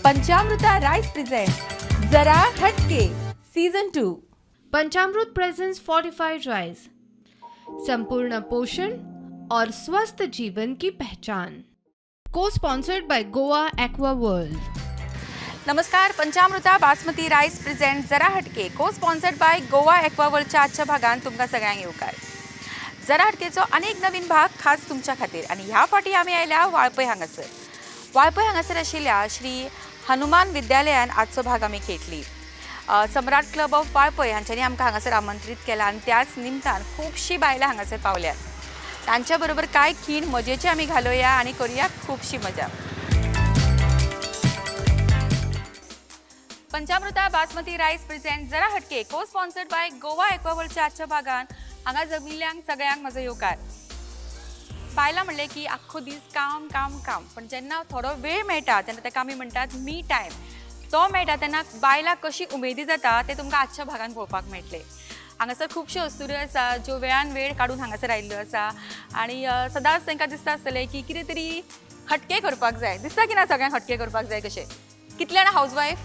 पंचामृता rice present जरा हटके season 2। पंचामृत presence fortified rice, संपूर्ण पोषण और स्वस्थ जीवन की पहचान। को sponsored by Goa aqua world. नमस्कार, पंचामृता बासमती राइस प्रेजेंट जरा हटके cosponsored by Goa aqua वर्ल्डच्या आजच्या भागात तुमकां सगळ्यांक येवकार। जरा हटकेचो अनेक नवीन भाग खास तुमच्या खातीर आणि ह्या फाटी आमी आयल्या वाळपय हांगासर। वाळपय हांगासर आशिल्ल्या श्री हनुमान विद्यालयान आजचो भाग आमी खेळटली। सम्राट क्लब ऑफ वाळपय हांच्यांनी आमकां हांगासर आमंत्रीत केला आणि त्याच निमतान खूबशीं बायलां हांगासर पावल्यात। तांच्या बरोबर कांय खीण मजेची आमी घालोया आणि करूया खूबशी मजा। पंचामृता बासमती राइस प्रेजेंट जरा हटके cosponsored by Goa aqua वर्ल्डच्या आजच्या भागात हांगा जमिल्ल्यांक सगळ्यांक म्हजो येवकार। बायलां म्हणलें की आख्खो दीस काम काम काम, पण जेन्ना थोडो वेळ मेळटा तेन्ना ताका आमी म्हणटात मी टायम। तो मेळटा तेन्ना बायलां कशी उमेदी जाता ते तुमकां आजच्या भागात पळोवपाक मेळटले। हांगासर खुबश्यो अस्तुऱ्यो आसा ज्यो वेळान वेळ काडून हांगासर आयिल्ल्यो आसा आणि सदांच तांकां दिसता आसतलें की कितें तरी हटके करपाक जाय। दिसता की ना सगळ्यांक हटके करपाक जाय कशें? कितले जाणां हाऊसवायफ?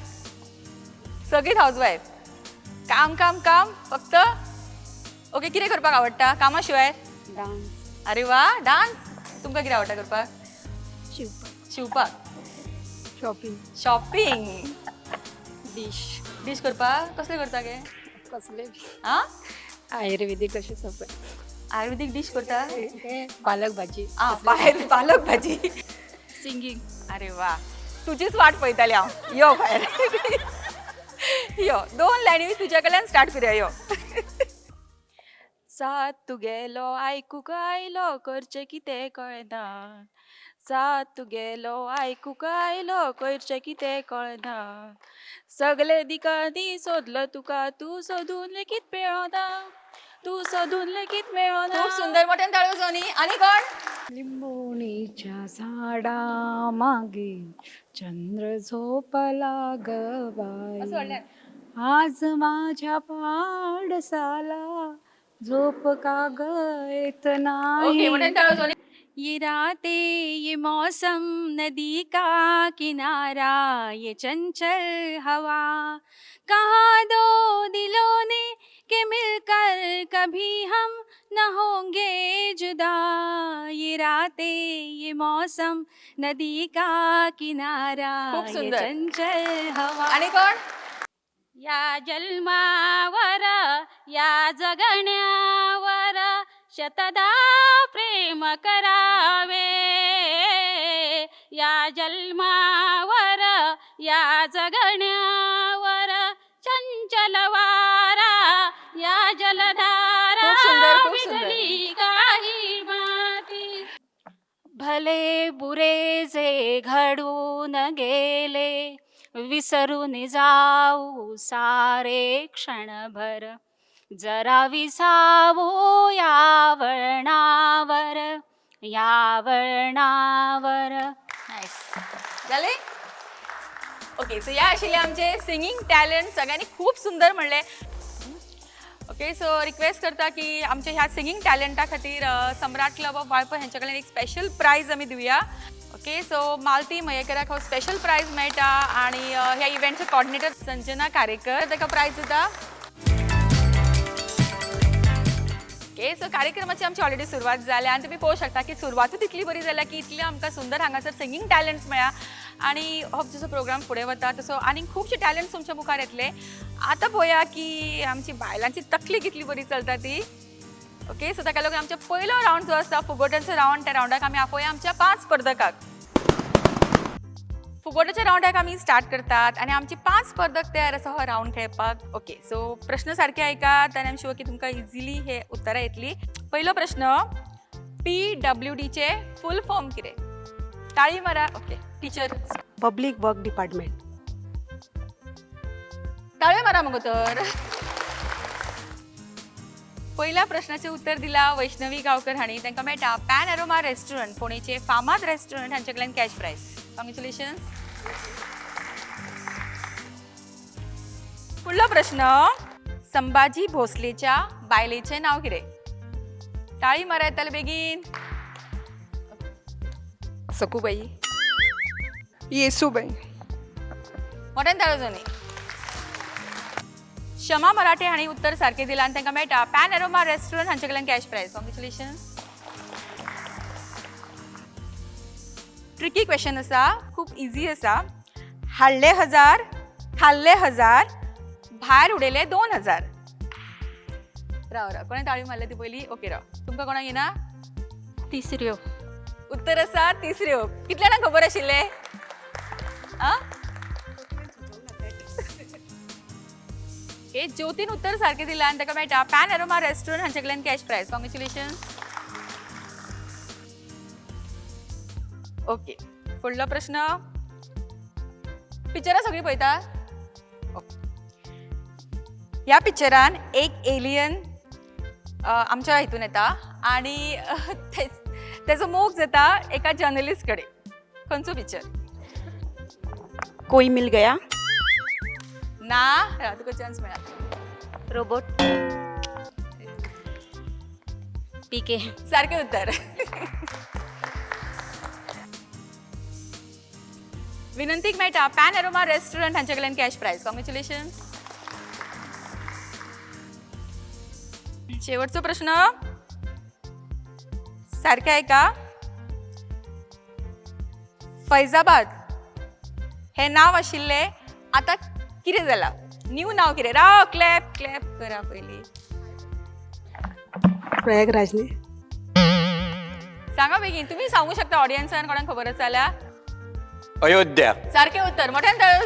सगळीच हाऊसवायफ। काम काम काम फक्त। ओके, कितें करपाक आवडटा कामा शिवाय? डान्स। अरे वा, डान्स। तुमकां कितें आवडटा करपाक? शिवपाक। शॉपिंग। शॉपिंग। डिश डिश करपाक कसले करता गे? कसले आं? आयुर्वेदिक असे सगळे आयुर्वेदिक डिश करता? पालक भाजी। पालक भाजी। सिंगिंग। अरे वा, तुझीच वाट पळयताली हांव। यो भायर। यो 2 लायनी तुज्या कडल्यान स्टार्ट करूया। यो सात तुगेलो आयकूंक आयलो करचें कितें कळना। सात तुगेलो आयकूंक आयलो करचें कितें कळना। सगले दिकांनी सोदलो तुका तूं सोदून लेगीत मेळना। तूं सोदून लेगीत मेळना। खूप सुंदर, मोठ्यान ताळयो जावनी। आणि कोण? लिंबोणीच्या झाडा मागे चंद्र झोपला ग बाई, आज माझ्या पाडसाला झोप का ग येत ओके, नाही। मोठ्यान ताळयो जावनी। ये रातें ये मौसम नदी का किनारा ये चंचल हवा, कहा दो दिलों ने के मिलकर कभी हम न होंगे जुदा। ये रातें ये मौसम नदी का किनारा ये चंचल हवा। आणि कोण? या जन्मावर या जगण्यावर शतदा प्रेम करावे। या जन्मावर या जगण्यावर चंचल वारा या जलधारा विजली काही माती। भले बुरे जे घडून गेले विसरून जाऊ सारे क्षणभर, जरा विसावू या वळणावर या वळणावर। नाईस, झाले? ओके, सो या आशिल्ले आमचे सिंगिंग टॅलेंट। सगळ्यांनी खूप सुंदर म्हणले। ओके, सो रिक्वेस्ट करता की आमच्या ह्या सिंगिंग टॅलेंटा खातीर सम्राट क्लब ऑफ वाळपय हांच्या कडल्यान एक स्पेशल प्राइज आमी दिवया। ओके, सो मालती मयेकराक हो स्पेशल प्राइज मेळटा आणि ह्या इव्हेंटचे कोऑर्डिनेटर संजना कारेकर ताका प्राइज दिता। ओके, सो कार्यक्रमाची आमची ऑलरेडी सुरवात जाल्या आणि तुम्ही पळोवंक शकता की सुरवातूच इतली बरी जाल्या की इतले आमकां सुंदर हांगासर सिंगिंग टॅलेंट्स मेळ्ळा आणि हो जसो प्रोग्राम फुडें वता तसो आनीक खुबशे टॅलेंट्स तुमच्या मुखार येतले। आतां पळोवया की आमची बायलांची तकली कितली बरी चलता ती। ओके, सो ताका लागून आमचो पयलो रावंड जो आसा फुगोट्यांचो रावंड, त्या रावंडाक आमी आपोवया आमच्या 5 स्पर्धकाक। फुगोट्याच्या रावंडाक आमी स्टार्ट करतात आणि आमची 5 स्पर्धक तयार आसा हो रावंड खेळपाक। ओके, सो प्रश्न सारके ऐकात आणि आय एम शुअर की तुमकां इझिली हे उत्तरां येतली। पहिलो प्रश्न, PWD चे फुल फॉर्म कितें? ताळी मारा। Okay, teacher. Public work department. ताळयो मारा मगो तर। पहिल्या प्रश्नाचे उत्तर दिला वैष्णवी गावकर हांणी। तांकां मेळटा पॅनोरमा रेस्टॉरंट, पुणेचे फामाद रेस्टॉरंट हांचे कडल्यान कॅश प्राइज। कॉंग्रॅच्युलेशन्स। पुढलो प्रश्न, संभाजी भोसलेच्या बायलेचे नाव कितें? ताळी मारा येताले बेगीन। सकुबाई, येसूबाई, मोठ्यान ताळोजोनी. शमा मराठे हांणी उत्तर सारकें दिलां आनी तांकां मेळटा पॅन एरोमा रेस्टॉरंट हांचे कडल्यान cash prize. Congratulation. Tricky question आसा, खूब इजी आसा. हाडले 1000, खाल्ले 1000, भायर उडयले 2000. राव कोणें ताळी मारले ती पयली. ओके राव, तुमकां कोणाक येना? तिसऱ्यो. उत्तर आसा तिसऱ्यो. कितल्या जाणांक खबर आशिल्ले? ज्योतीन उत्तर सारकें दिलां आनी ताका मेळटा पॅन एरोमा रेस्टॉरंट हांचे कडल्यान कॅश प्राइज. कॉंग्रेच्युलेशन. ओके, फुडलो प्रश्न. पिक्चरां सगळीं पळयता? ह्या पिक्चरान एक एलियन आमच्या हितून येता आनी तेजो मोग जाता एका जर्नलिस्ट कडेन. खंयचो पिक्चर? कोई मिल गया. ना, तुका चान्स मेळा. रोबोट. पीके. सारकें उत्तर. विनंतीक मेळटा पॅन एरोमा रेस्टॉरंट हांचे कडल्यान कॅश प्राइज. कॉंग्रेच्युलेशन. शेवटचो प्रश्न. सारकें ऐका. फैजाबाद हे नाव आशिल्ले आतां कितें जालां? न्यू नाव कितें? राव, क्लॅप क्लॅप करा पयली. प्रयागराज न्ही. सांगा बेगीन. तुम्ही सांगू शकता ऑडियन्सान कोणाक खबर आसा जाल्यार. अयोध्या. सारकें उत्तर. मोठ्यान ताळयो.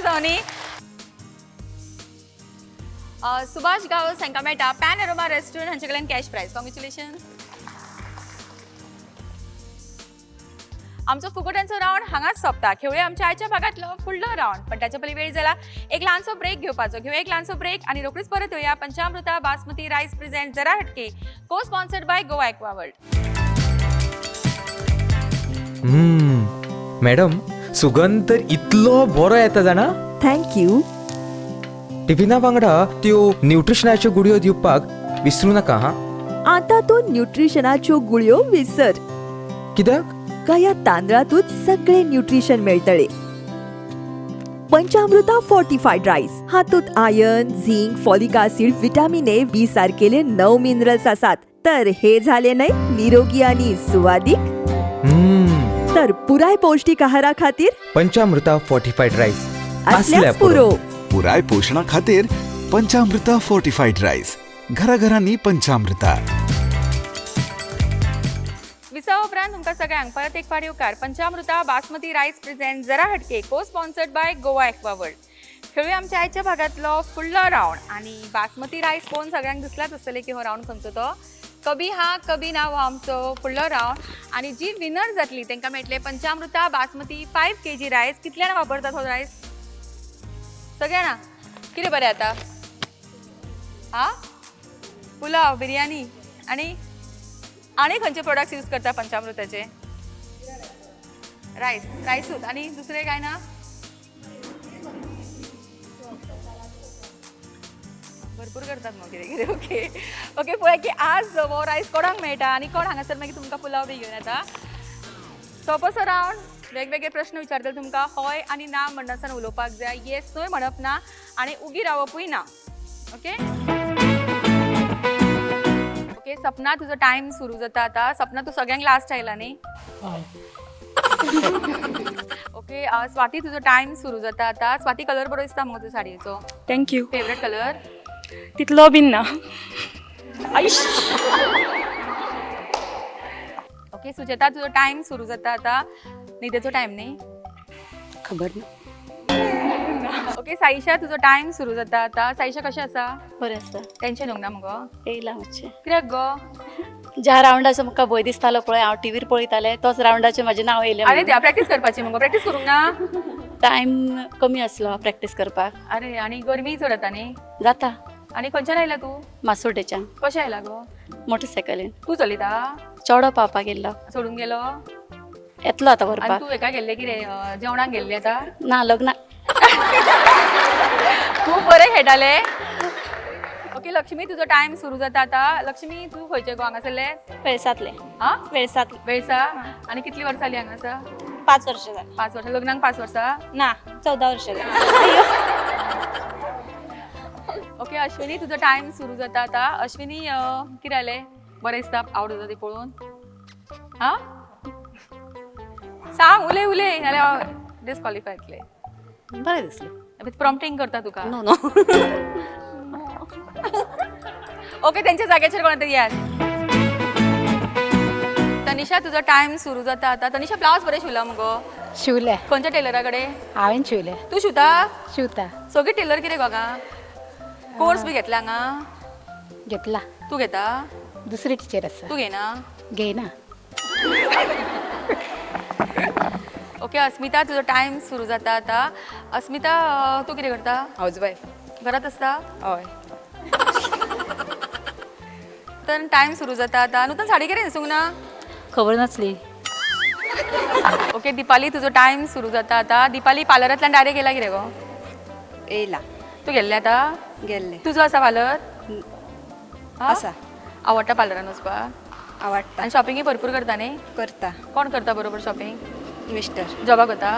सुभाष गावस हांकां मेळटा पॅन एरोमा रेस्टॉरंट हांचे कडल्यान कॅश प्राइज. कॉंग्रेच्युलेशन. आमचो फुकट्यांचो रावंड हांगाच सोंपता. खेळुया आमच्या आयच्या भागांतलो फुडलो रावंड. पण ताचे पयलीं वेळ जाला एक ल्हानसो ब्रेक घेवपाचो. घेवया एक ल्हानसो ब्रेक आनी रोखडीच परत येवया. पंचामृता बासमती रायस प्रेझेंट जरा हटके, cosponsored by Goa aqua world. Madam, सुगंध तर इतलो बरो येता जाणा. थँक्यू. टिफिना वांगडा त्यो न्यूट्रिशनाच्यो गुळयो दिवपाक विसरूं नाका हा. आता तू न्यूट्रिशनाच्यो गुळयो विसर. कित्याक? का या तांदळातूच सगळे न्यूट्रिशन मेळटले. पंचामृता फोर्टिफाईड राईस हातूंत iron, zinc, folic acid, vitamin A, B सारकेले 9 मिनरल्स आसात. तर हे झाले नाही निरोगी आणि सुवादिक. तर पुराय पौष्टिक आहारा खातीर पंचामृता फोर्टिफाईड राईस असल्यास पुरो. पुराय पोषणा खातीर पंचामृता फोर्टिफाईड राईस. घराघरांनी पंचामृता. विसा उपरांत तुमकां सगळ्यांक परत एक फावटी उपकार. पंचामृता बासमती रायस प्रेझेंट जरा हटके, cosponsored by Goa aqua world. खेळुया आमच्या आयच्या भागांतलो फुडलो रावंड. आनी बासमती रायस पळोवन सगळ्यांक दिसलाच आसतलें की हो रावंड खंयचो तो. कभी हा कभी ना हो आमचो फुडलो रावंड. आनी जी विनर जातली तांकां मेळटले पंचामृता बासमती 5 kg रायस. कितल्या जाणां वापरतात हो रायस? सगळ्या जाणां. कितें बरें आता? पुलाव, बिरयानी आनी खंयचे प्रोडक्ट्स यूज करता पंचामृताचे? रायसूच आनी दुसरे काय ना? भरपूर करतात मग कितें कितें. ओके ओके, पळय की आज हो रायस कोणाक मेळटा आनी कोण हांगासर मागीर तुमकां पुलाव बी घेवन येता. सोंपोसो रावंड. वेगवेगळे प्रश्न विचारतले तुमकां. हय आनी ना म्हणनासतना उलोवपाक जाय. येस नोय म्हणप ना आनी उगी रावपूय ना. Okay okay. सपना, तुजो टायम सुरू जाता आतां. सपना, तूं सगळ्यांक लास्ट आयला न्ही? ओके. स्वाती, तुजो टायम सुरू जाता आतां. स्वाती, कलर बरो दिसता मगो तुज्या साडयेचो. थँक्यू. Favourite colour? तितलो बीन ना. ओके. सुचेता, तुजो टायम सुरू जाता आतां. न्हिदेचो टायम न्ही? खबर ना. ओके. साईशा, तुजो टायम सुरू जाता आतां. साईशा, कशें आसा? बरें आसा. टेन्शन येवंक ना मगो? येयला मातशें. कित्याक गो? ज्या रावंडाचो म्हाका भंय दिसतालो पळय, हांव टीव्हीर पळयतालें, तोच रावंडाचें म्हजें नांव येयलें. अरे देवा, प्रॅक्टीस करपाची मगो. प्रॅक्टीस करूंक ना? टायम कमी आसलो प्रॅक्टीस करपाक. अरे, आनी गरमी चड जाता न्ही? जाता. आनी खंयच्यान आयला तूं? मासोड्डेच्यान. कशें आयला गो? मोटरसायकलीन. तूं चलयता? चेवडो पावपाक गेल्लो. सोडून गेलो? येतलो आतां आनी व्हरपाक. तूं हेका गेल्लें कितें जेवणाक गेल्लें आतां? ना, लग्ना. खूब बरें खेळटाले. ओके. लक्ष्मी, तुजो टायम सुरू जाता आतां. लक्ष्मी, तूं खंयचे गो हांगासरले? वेळसातले. हां, वेळसातले. वेळसा. आनी कितलीं वर्सां जालीं हांगासर? 5 वर्ष झाली 5 वर्ष लग्नाक 5 वर्सां ना 14 वर्ष झाली ओके अश्विनी तुझो टाइम सुरू जाता आता अश्विनी कितें जालें बरें दिसता आवड जाता ती पळोवन हा सांग उलय उलय नाल्यार डिस्क्वॉलिफाय जातले बरें दिसलें प्रॉम्प्टिंग करता तुका नो नो ओके त्यांच्या जाग्याचेर कोण तरी यात तनिषा तुझो टाइम सुरू जाता आता तनिषा ब्लाउज बरें शिवला मुगो शिवले खंयच्या टेलरा कडेन हांवें शिवले तू शिवता शिवता सगळी टेलर कितें गोगा कोर्स बी घेतला हांगा घेतला तू घेता दुसरी टिचर आसा तू घेना घेयना ओके अस्मिता तुझो टाइम सुरू जाता आता अस्मिता तू कितें करता हाऊस वायफ घरात असता हय तर टाइम सुरू जाता आता नूतन साडी कितें न्हेसूंक ना खबर नासली ओके दिपाली तुझो टाइम सुरू जाता आता दिपाली पार्लरांतल्यान डायरेक्ट गेला कितें गो येयला तू गेल्ले आता गेल्ले तुजो आसा पार्लर आसा आवडटा पार्लरान वचपाक आवडटा आनी शॉपिंगूय भरपूर करता न्ही करता कोण करता बरोबर शॉपिंग मिस्टर जॉबाक वता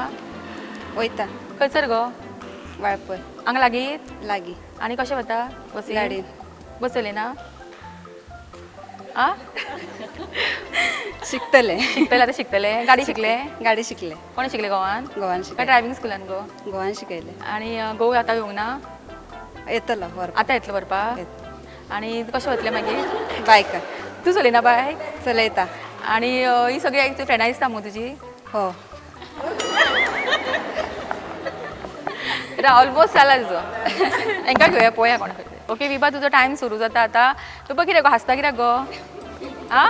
वयता खंयसर गो वाळपय हांगा लागीं लागीं आनी कशें वता बसीन गाडयेन बसयले ना आ शिकतले शिकतले आतां शिकतले गाडी शिकले गाडी शिकले कोणी शिकले गोवान गोवान काय शिकले ड्रायव्हिंग स्कुलान गो गोवान शिकयले आनी गोवा आतां येवंक ना येतलो व्हर आतां येतलो व्हरपाक आनी कशें वतलें मागीर बायकार तूं चलयना बाय चलयता आनी ही सगळी तुजी फ्रेंडां दिसता मगो तुजी हो ऑलमोस्ट जाला तुजो हांकां घेवया पळोवया कोण करता ओके विभा तुजो टायम सुरू जाता आतां तुका कित्याक गो हांसता कित्याक गो आ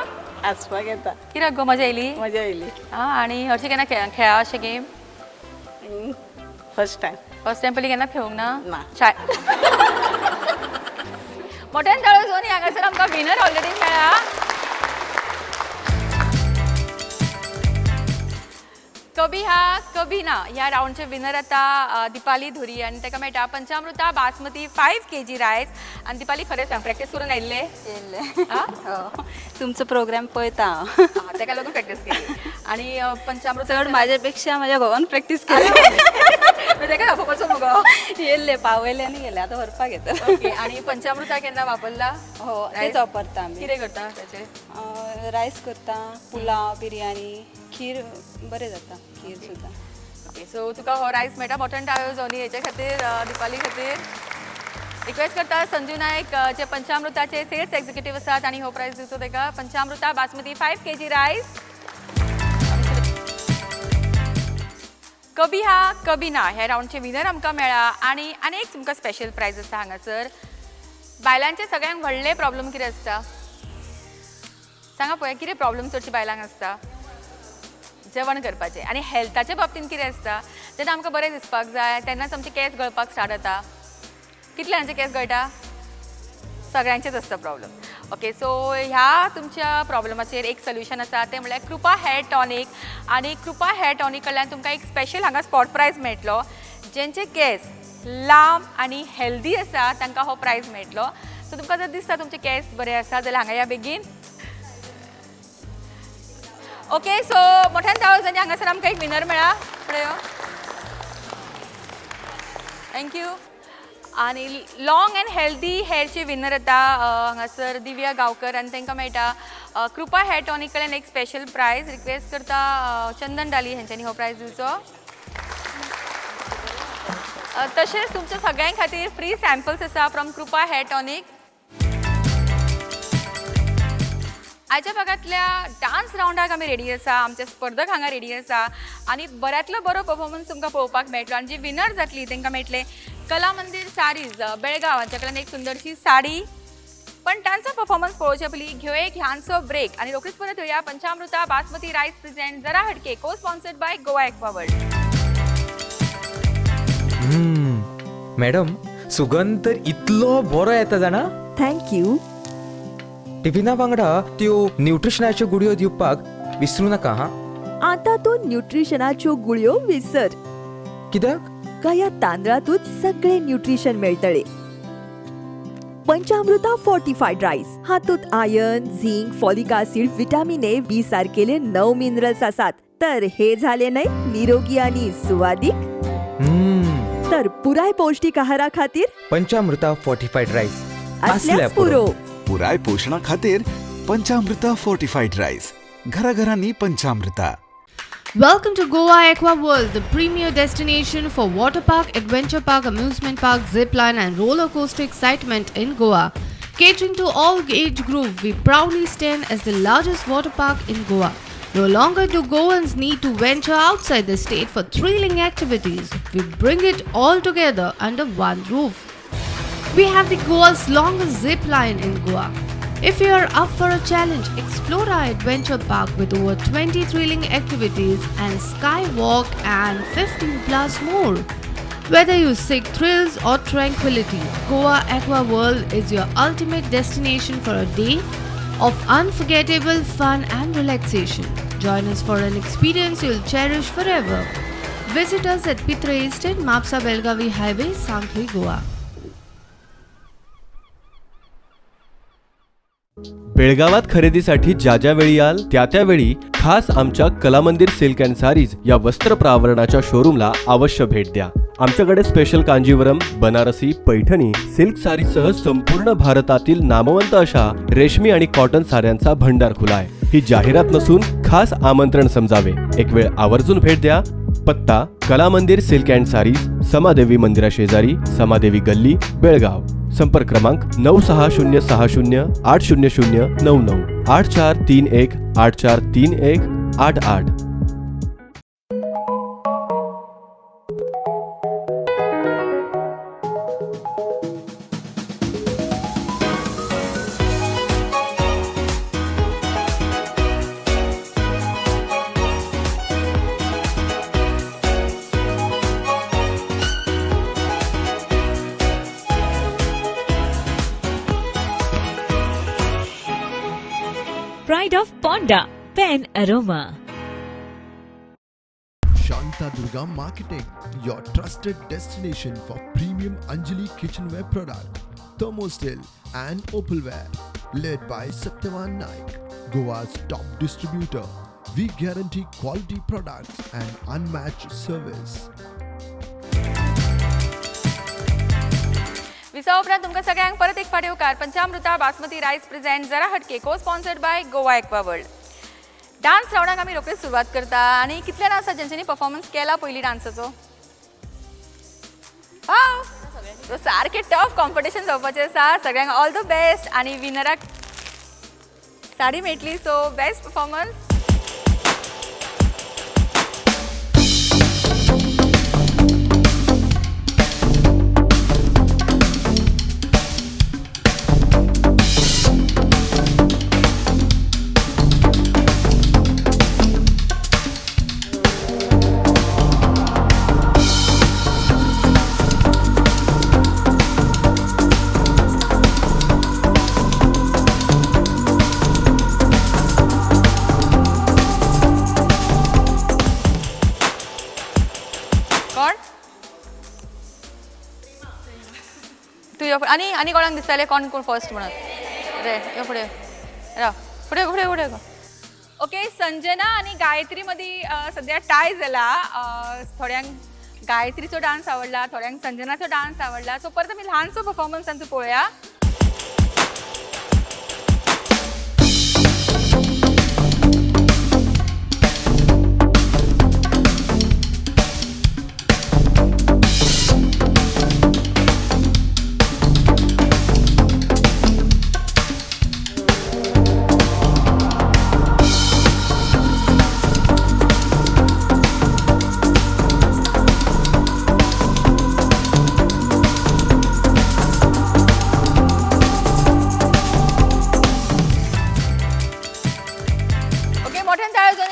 आसपाक येता कित्याक गो मजा येयली मजा येयली आ आनी हरशी केन्ना खेळा अशें game first time first time पयलीं केन्ना खेळूंक ना ना. शाय मोठ्यान ताळो घेवन हांगासर आमकां विनर ऑलरेडी मेळ्ळा कभी हा कभी ना ह्या राऊंडचे विनर आता दिपाली धुरी आणि ताका मेळटा पंचामृता बासमती 5 kg रायस आणि दिपाली खरें सांग प्रॅक्टीस करून आयिल्ले येयल्ले तुमचो प्रोग्राम पळयता हांव ताका लागून प्रॅक्टीस केली आणि पंचामृता चड म्हाज्या पेक्षा म्हाज्या घोवान प्रॅक्टीस केली ताका दाखोवपाचो मुगो येयल्ले पावयले आनी गेले आतां व्हरपाक येता ओके आणि पंचामृता केन्ना वापरला हो तेच वापरता आमी कितें करता त्याचे रायस करता पुलाव बिरयानी खीर बरें जाता खीर सुद्दां ओके सो तुका हो रायस मेळटा मोठ्यान टाळयो जोनी हेच्या खातीर दिपाली खातीर रिक्वेस्ट करता संजू नायक जे पंचामृताचे सेल्स एक्झिक्युटीव आसात आणि हो प्राइज दिवचो ताका पंचामृता बासमती 5 kg रायस कभी हा कभी ना ह्या राऊंडचे विनर आमकां मेळ्ळा आणि अनेक तुमकां स्पेशल प्राइज आसा हांगासर बायलांचे सगळ्यांक व्हडले प्रॉब्लेम कितें आसता सांगा पळय कितें प्रॉब्लेम चडशी बायलांक आसता जेवण करपाचें आनी हेल्थाच्या बाबतींत कितें आसता जेन्ना आमकां बरें दिसपाक जाय तेन्नाच आमचे केस गळपाक स्टार्ट जाता कितल्यांचे केस गळटा सगळ्यांचेच आसता प्रॉब्लेम ओके सो ह्या तुमच्या प्रॉब्लमाचेर एक सोल्युशन आसा तें म्हळ्यार कृपा हेअर टॉनिक आनी कृपा हेअर टॉनिक कडल्यान तुमकां एक स्पेशल हांगा स्पॉट प्रायज मेळटलो जेंचे केस लांब आनी हेल्दी आसा तांकां हो प्रायज मेळटलो सो तुमकां जर दिसता तुमचे केस बरे आसा जाल्यार हांगा या बेगीन ओके सो मोठ्यान ताळो हांगासर आमकां एक विनर मेळ्ळा फुडें यो थँक्यू आणि लॉंग अँड हेल्दी हेअरचे विनर येता हांगासर दिव्या गांवकर आनी तांकां मेळटा कृपा हेअर टॉनिक कडल्यान एक स्पेशल प्रायज रिक्वेस्ट करता चंदन डाली हेंच्यांनी हो प्रायज दिवचो तशेंच तुमच्या सगळ्यां खातीर फ्री सॅम्पल्स आसा फ्रॉम कृपा हेअर टॉनिक आयच्या भागातल्या डान्स राउंडाक आमी रेडी आसा आमचे स्पर्धक हांगा रेडी आसा आनी बऱ्यांतलो बरो परफॉर्मन्स तुमकां पळोवपाक मेळटलो आनी जी विनर जातली तांकां मेळटले कला मंदिर साडीज बेळगांव हांचे कडल्यान एक सुंदरशी साडी पण तांचो परफॉर्मन्स पळोवचे पयलीं घेवया एक ल्हानसो ब्रेक आनी रोखडीच परत येवया पंचामृता बासमती रायस प्रेझेंट जरा हटके cosponsored by Goa aqua world madam सुगंध तर इतलो बरो येता जाणा थँक्यू टिफिना वांगडा त्यो न्यूट्रिशनाच्यो गुडयो दिवपाक विसरू नाका हा आता तो न्यूट्रिशनाच्यो गुळयो विसर कित्याक का या तांदळातूच सगळे न्यूट्रिशन मेळटले पंचामृता फोर्टिफाईड राईस हातूंत iron zinc folic acid vitamin A B सारकेले 9 मिनरल्स आसात तर हे झाले नाही निरोगी आणि सुवादिक. तर पुराय पौष्टिक आहारा खातीर पंचामृता फोर्टिफाईड राईस असल्यास पुरो. पुराय पोषणा खातीर पंचामृता फोर्टिफाईड राईस. घराघरांनी पंचामृता. Welcome to Goa Aqua World, the premier destination for water park, adventure park, amusement park, zip line and roller coaster excitement in Goa. Catering to all age group, we proudly stand as the largest water park in Goa. No longer do Goans need to venture outside the state for thrilling activities. We bring it all together under one roof. We have the Goa's longest zip line in Goa. If you are up for a challenge, explore our adventure park with over 20 thrilling activities and skywalk and 15 plus more. Whether you seek thrills or tranquility, Goa Aqua World is your ultimate destination for a day of unforgettable fun and relaxation. Join us for an experience you'll cherish forever. Visit us at Pitre Estate, Mapsa Belgavi Highway, Sangli, Goa. बेळगावात खरेदीसाठी ज्या ज्या वेळी याल त्या त्यावेळी खास आमच्या कलामंदिर सिल्क अँड सारीज या वस्त्र प्रावरणाच्या शोरूमला अवश्य भेट द्या. आमच्याकडे स्पेशल कांजीवरम, बनारसी, पैठणी, सिल्क सारीसह संपूर्ण भारतातील नामवंत अशा रेशमी आणि कॉटन साड्यांचा भंडार खुला आहे. ही जाहिरात नसून खास आमंत्रण समजावे. एक वेळ आवर्जून भेट द्या. पत्ता कलामंदिर सिल्क अँड सारीज, समादेवी मंदिरा शेजारी, समादेवी गल्ली, बेळगाव. संपर्क क्रमांक 9660080099 8431843188. Pride of Ponda, Pen Aroma. Shanta Durga Marketing, your trusted destination for premium Anjali kitchenware product, thermostil and opalware. Led by Satyavan Naik, Goa's top distributor. We guarantee quality products and unmatched service. Visa उपरांत तुमकां सगळ्यांक परत एक फावटी उपकार. पंचामृता बासमती रायस present जरा हटके cosponsored by Goa aqua world. Dance रावणाक आमी रोखडीच सुरवात करता आनी कितल्यान आसा जेंच्यांनी परफॉर्मन्स केला पयलीं डान्साचो? वाव, सारकें टफ कॉम्पिटिशन जावपाचें आसा. सगळ्यांक ऑल द बेस्ट आनी विनराक साडी मेळटली. So best performance. आणि कोणाक दिसताले कोण कोण फर्स्ट म्हणून? रे यो फुडें राव, फुडें फुडें फुडें. ओके, संजना आणि गायत्री मदी सध्या टाय जाला. थोड्यांक गायत्रीचो डान्स आवडला, थोड्यांक संजनाचो डान्स आवडला. सो परत आमी ल्हानसो परफॉर्मन्स तांचो पळोवया.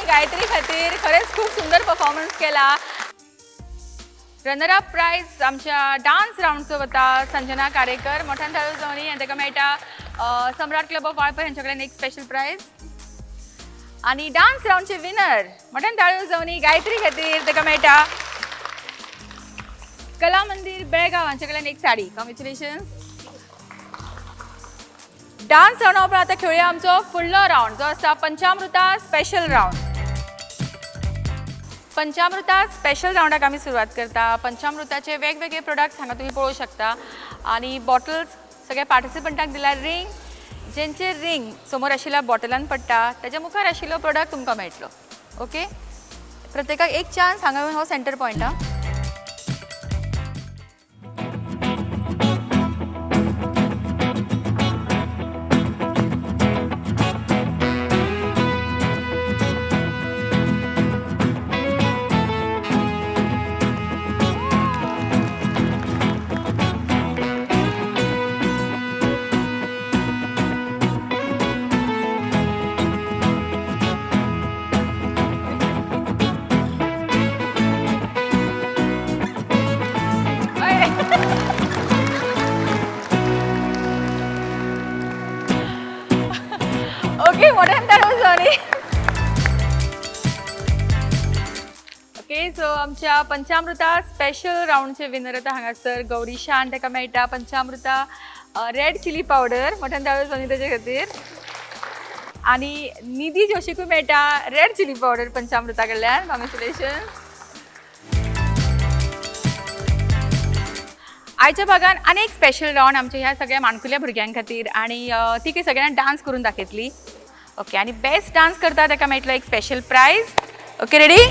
गायत्री खातीर खरेंच खूप सुंदर परफॉर्मन्स केला. रनर अप प्राइज आमच्या डान्स राउंडचो वता संजना कारेकर. मोठ्यान थाळो जावनी आनी ताका मेळटा सम्राट क्लब ऑफ वाळपय हांचे कडेन एक स्पेशल प्राइज. आनी डान्स राउंडचे विनर मोठ्यान थाळो जावनी गायत्री खातीर ताका मेळटा कला मंदिर बेळगाव हांचे कडल्यान एक साडी. कॉंग्रॅच्युलेशन्स. डान्स राउंड उपरांत आतां खेळुया आमचो फुडलो राउंड जो आसा पंचामृता स्पेशल राउंड. पंचामृता स्पेशल राऊंडाक आमी सुरवात करता. पंचामृताचे वेगवेगळे प्रोडक्ट्स हांगा तुम्ही पळोवंक शकता आणि बॉटल्स सगळ्या पार्टिसिपंटांक दिल्यार रिंग, जेंचे रिंग समोर आशिल्ल्या बॉटलान पडटा तेच्या मुखार आशिल्लो प्रोडक्ट तुमकां मेळटलो. ओके, प्रत्येकाक एक चान्स. हांगा हो सेंटर पॉयंट हा. ओके, मोठ्यान ताळो सॉरी. ओके, सो आमच्या पंचामृता स्पेशल राऊंडचे विनर आता हांगासर गौरी शान, ताका मेळटा पंचामृता रेड चिली पावडर. मोठ्यान ताळो सॉनी तेजे खातीर. आणि निधी जोशीकूय मेळटा रेड चिली पावडर पंचामृता कडल्यान. कॉंग्रॅच्युलेशन. आयच्या भागान आनी एक स्पेशल राऊंड आमच्या ह्या सगळ्या माणकुल्या भुरग्यां खातीर आणि ती काही सगळ्यांना डान्स करून दाखयतली. ओके, आणि बेस्ट डान्स करता ताका मेळटलो एक special prize. Okay, ready?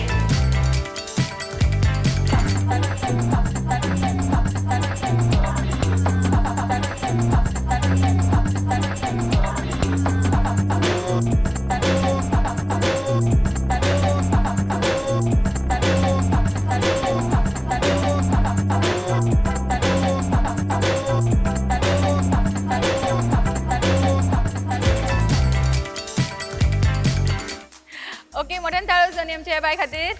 Okay, मोठ्यान ताळो जाणी आमच्या ह्या बाय खातीर.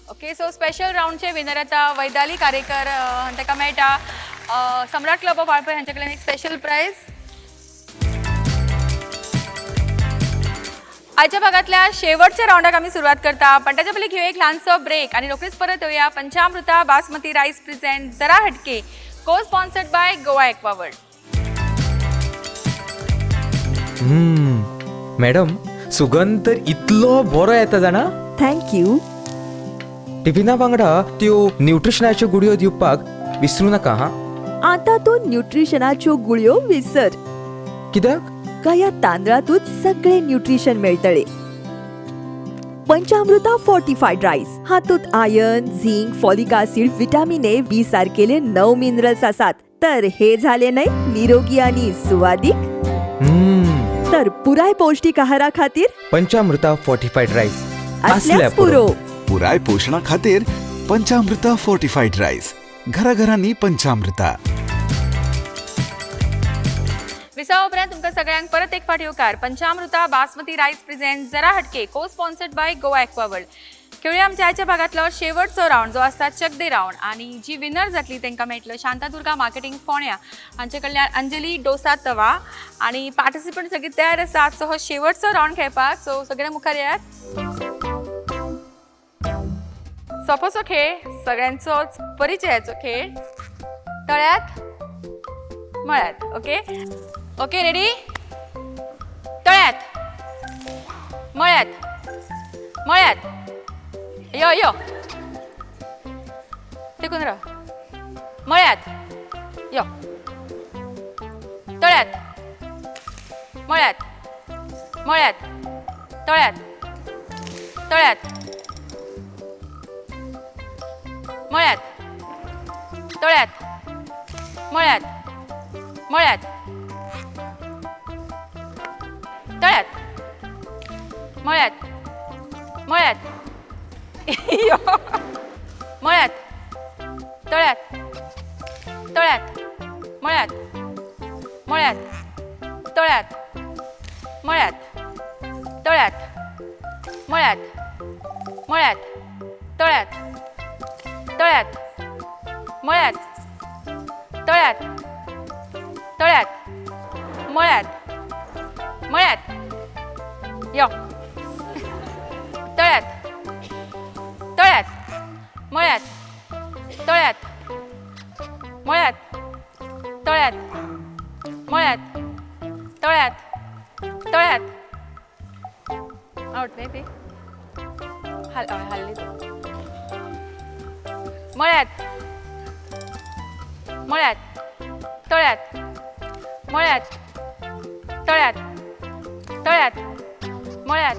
ओके, सो स्पेशल राऊंडचे विनर आता वैदाली कारेकर. ताका मेळटा सम्राट क्लब ऑफ वाळपय हांचे कडल्यान एक स्पेशल प्राइज. आयच्या भागातल्या शेवटच्या राऊंडाक आमी सुरवात करता, पण त्याच्या पयलीं घेवया एक ल्हानसो ब्रेक आणि रोखडीच परत येवया. पंचामृता बासमती रायस प्रेझेंट जरा हटके, cosponsored by Goa aqua world. Madam, सुगंध तर इतलो बरो येता जाणा. थँक्यू. टिफिना वांगडा त्यो न्यूट्रिशनाच्यो गुडयो दिवपाक विसरू नका हा. आता तो न्यूट्रिशनाच्यो गुळयो विसर. कित्याक? का या तांदळातूच सगळे न्यूट्रिशन मेळटले. पंचामृता फोर्टिफाईड राईस हातूंत iron, zinc, folic acid, vitamin A, B सारकेले 9 मिनरल्स आसात. तर हे झाले नाही निरोगी आणि सुवादिक. तर पुराय पौष्टिक आहारा खातीर पंचामृता फोर्टिफाईड राईस असल्यास पुरो. पुराय पोषणा खातीर पंचामृता फोर्टिफाईड राईस. घराघरांनी पंचामृता. विसावा उपरांत तुमकां सगळ्यांक परत एक फावटी येवकार. पंचामृता बासमती रायस प्रेझेंट जरा हटके, cosponsored by Goa aqua world. खेळूया आमच्या आयच्या भागातलो शेवटचो राऊंड जो आसता चक दे राऊंड. आणि जी विनर जातली तांकां मेळटलो शांतादुर्गा मार्केटिंग फोंड्या हांचे कडल्यान अंजली डोसा तवा. आणि पार्टिसिपंट सगळी तयार आसात सो हो शेवटचो राऊंड खेळपाक. सो सगळे मुखार येयात. सोंपोसो खेळ, सगळ्यांचोच परिचयाचो खेळ. तळ्यात मळ्यात. Okay okay, ready? तळ्यात मळ्यात मळ्यात. यो यो टिकून राव. मळ्यात यो. तळ्यात मळ्यात मळ्यात. तळ्यात तळ्यात मळ्यात तळ्यात मळ्यात मळ्यात तळ्यात मळ्यात मळ्यात. यो मळ्यात तळ्यात तळ्यात मळ्यात मळ्यात तळ्यात मळ्यात तळ्यात मळ्यात मळ्यात तळ्यात तळ्यात मळ्यात तळ्यात तळ्यात मळ्यात मळ्यात. यो तळ्यात तळ्यात मळ्यात तळ्यात मळ्यात तळ्यात मळ्यात तळ्यात तळ्यात. आवडत नाही ते. हल्ली मळ्यात मळ्यात तळ्यात मळ्यात तळ्यात तळ्यात मळ्यात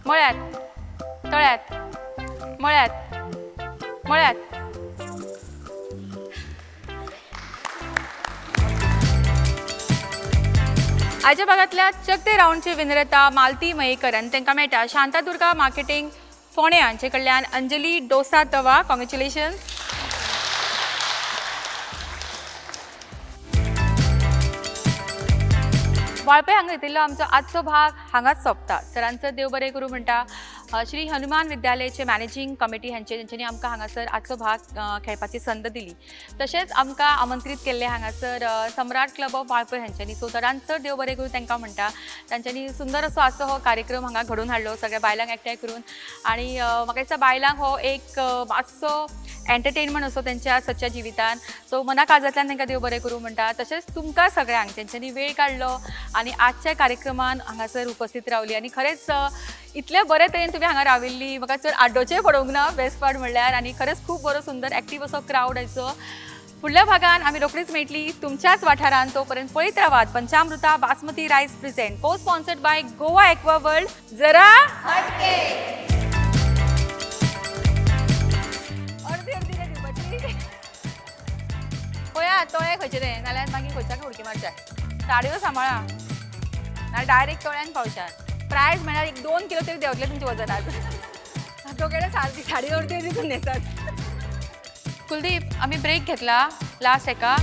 मळ्यात तळ्यात मळ्यात मळ्यात आयच्या भागातल्या चक ते राऊंडची विनरता मालती मयेकरन तांकां मेळटा शांतादुर्गा मार्केटिंग फोंडे हांचे कडल्यान अंजली डोसा तवा. कॉंग्रॅच्युलेशन. वाळपय हांगा येतिल्लो आमचो आजचो भाग हांगाच सोंपता. सरांचो देव बरें करूं म्हणटा. श्री हनुमान विद्यालयाचे मॅनेजिंग कमिटी हांच्यांनी आमकां हांगासर आजचो भाग खेळपाची संद दिली. तशेंच आमकां आमंत्रीत केल्ले हांगासर सम्राट क्लब ऑफ वाळपय हांच्यांनी. सो सरान चड देव बरें करूं तांकां म्हणटा. तांच्यांनी सुंदर असो आजचो हो कार्यक्रम हांगा घडोवन हाडलो सगळ्या बायलांक एकठांय करून. आनी म्हाका दिसता बायलांक हो एक मातसो एंटरटेनमेंट असो तेंच्या सदच्या जिवितान. सो मना काळजांतल्यान तांकां देव बरें करूं म्हणटा. तशेंच तुमकां सगळ्यांक तेंच्यांनी वेळ काडलो आनी आजच्या कार्यक्रमान हांगासर उपस्थित रावली. आनी खरेंच इतले बरे तरेन तुमी हांगा राविल्ली म्हाका चड आड्डोचें पडोंक ना बेस्ट पार्ट म्हणल्यार. आनी खरेंच खूब बरो सुंदर एक्टीव असो क्रावड आयचो. फुडल्या भागान आमी रोखडीच मेळटली तुमच्याच वाठारान. तोपर्यंत पळयत रावात पंचामृता बासमती रायस प्रेझेंट को sponsored by Goa aqua world. जरा हटके अर्दी अर्दी रे दिवपाची. पळया तळे खंयचे रे नाल्यार मागीर खंयच्याक उडकी मारच्या. साडयो सांबाळा ना डायरेक्ट तळ्यान पावशात. प्रायज म्हळ्यार 1-2 किलो तरी देंवतले तुमच्या वजनात. तो केडे साडी अर्दी अर्दी न्हेसात. कुलदीप आमी ब्रेक घेतला लास्ट हेका.